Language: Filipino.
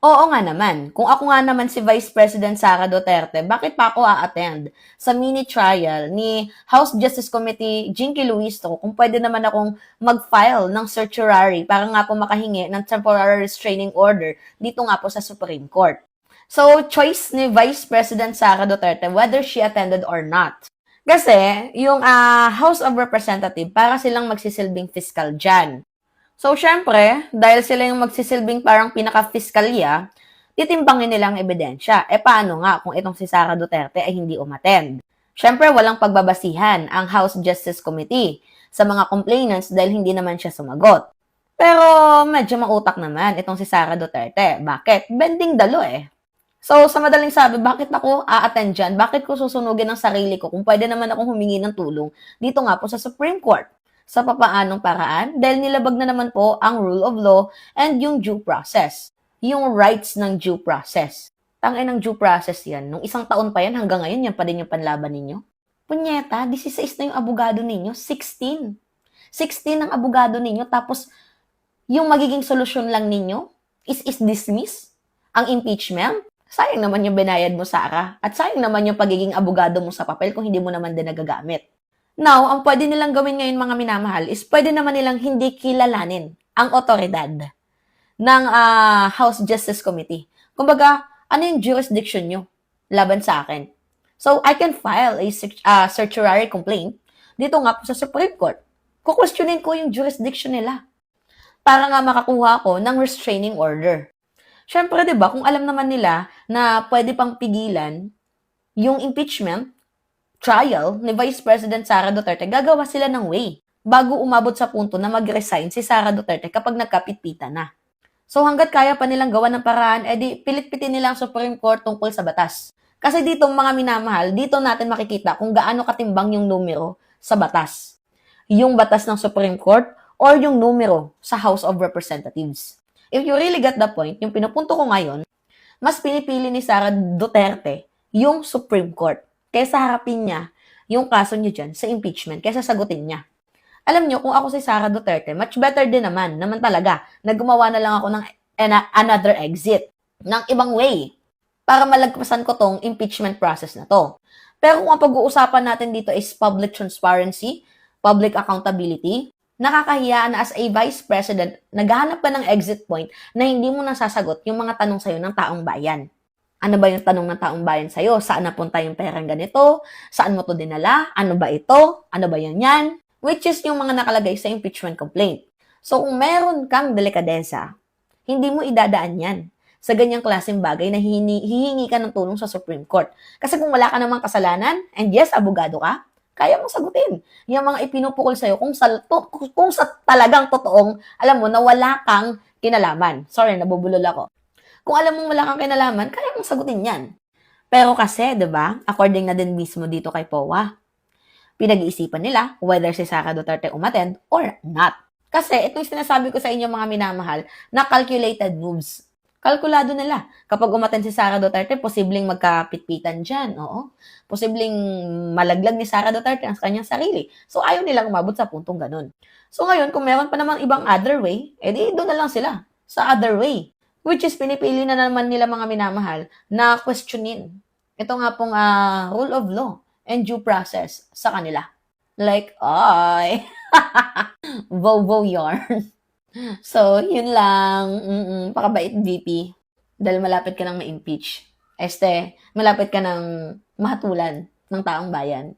Oo nga naman. Kung ako nga naman si Vice President Sara Duterte, bakit pa ako a-attend sa mini trial ni House Justice Committee Jinky Luisto kung pwede naman akong mag-file ng certiorari para nga po makahingi ng temporary restraining order dito nga po sa Supreme Court. So, choice ni Vice President Sara Duterte whether she attended or not. Kasi, yung House of Representatives, para silang magsisilbing fiscal dyan. So, syempre, dahil sila yung magsisilbing parang pinaka-fiskalya, titimbangin nilang ebidensya. Paano nga kung itong si Sara Duterte ay hindi umattend? Syempre, walang pagbabasihan ang House Justice Committee sa mga complainants dahil hindi naman siya sumagot. Pero medyo mautak naman itong si Sara Duterte. Bakit? Bending dalo eh. So, sa madaling sabi, bakit ako a-attend dyan? Bakit ko susunugin ang sarili ko kung pwede naman akong humingi ng tulong dito nga po sa Supreme Court? Sa papaanong paraan dahil nilabag na naman po ang rule of law and yung due process. Yung rights ng due process. Tangin ng due process yan. Nung isang taon pa yan, hanggang ngayon, yan pa din yung panlaban ninyo. Punyeta, 16 na yung abogado ninyo. 16. 16 ang abogado ninyo. Tapos, yung magiging solusyon lang ninyo is dismiss ang impeachment. Sayang naman yung binayad mo, Sara. At sayang naman yung pagiging abogado mo sa papel kung hindi mo naman din nagagamit. Now, ang pwede nilang gawin ngayon mga minamahal is pwede naman nilang hindi kilalanin ang otoridad ng House Justice Committee. Kumbaga, ano yung jurisdiction nyo laban sa akin? So, I can file a certiorari complaint dito nga po sa Supreme Court. Kukwestiyonin ko yung jurisdiction nila para nga makakuha ko ng restraining order. Siyempre, di ba, kung alam naman nila na pwede pang pigilan yung impeachment, trial ni Vice President Sara Duterte, gagawa sila ng way bago umabot sa punto na mag-resign si Sara Duterte kapag nagkapit-pita na. So hanggat kaya pa nilang gawa ng paraan, edi pilit-pitin nila ang Supreme Court tungkol sa batas. Kasi dito mga minamahal, dito natin makikita kung gaano katimbang yung numero sa batas. Yung batas ng Supreme Court or yung numero sa House of Representatives. If you really get the point, yung pinupunto ko ngayon, mas pinipili ni Sara Duterte yung Supreme Court kaysa harapin niya yung kaso niya dyan sa impeachment, kaysa sagutin niya. Alam niyo, kung ako si Sara Duterte, much better din naman talaga, na gumawa na lang ako ng another exit, ng ibang way, para malagpasan ko tong impeachment process na to. Pero kung ang pag-uusapan natin dito is public transparency, public accountability, nakakahiya na as a vice president, naghahanap ka ng exit point na hindi mo nasasagot yung mga tanong sa'yo ng taong bayan. Ano ba yung tanong ng taong bayan sa'yo? Saan napunta yung perang ganito? Saan mo to dinala? Ano ba ito? Ano ba yan? Which is yung mga nakalagay sa impeachment complaint. So, kung meron kang delikadesa, hindi mo idadaan yan sa ganyang klaseng bagay na hihingi ka ng tulong sa Supreme Court. Kasi kung wala ka namang kasalanan, and yes, abogado ka, kaya mong sagutin. Yung mga ipinupukol sa'yo kung sa talagang totoong, alam mo, na wala kang kinalaman. Sorry, nabubulol ako. Kung alam mong wala kang kinalaman, kaya mong sagutin yan. Pero kasi, di ba, according na din mismo dito kay POA, pinag-iisipan nila whether si Sara Duterte umattend or not. Kasi ito yung sinasabi ko sa inyo mga minamahal na calculated moves. Kalkulado nila. Kapag umattend si Sara Duterte, posibleng magkapitpitan dyan. Oo. Posibleng malaglag ni Sara Duterte ang kanyang sarili. So, ayaw nilang umabot sa puntong ganun. So, ngayon, kung meron pa namang ibang other way, edi doon na lang sila sa other way. Which is, pinipili na naman nila mga minamahal na questionin. Ito nga pong rule of law and due process sa kanila. Like, ay, Vovo yarn. So, yun lang. Pakabait, VP. Dahil malapit ka nang ma-impeach. Malapit ka nang mahatulan ng taong bayan.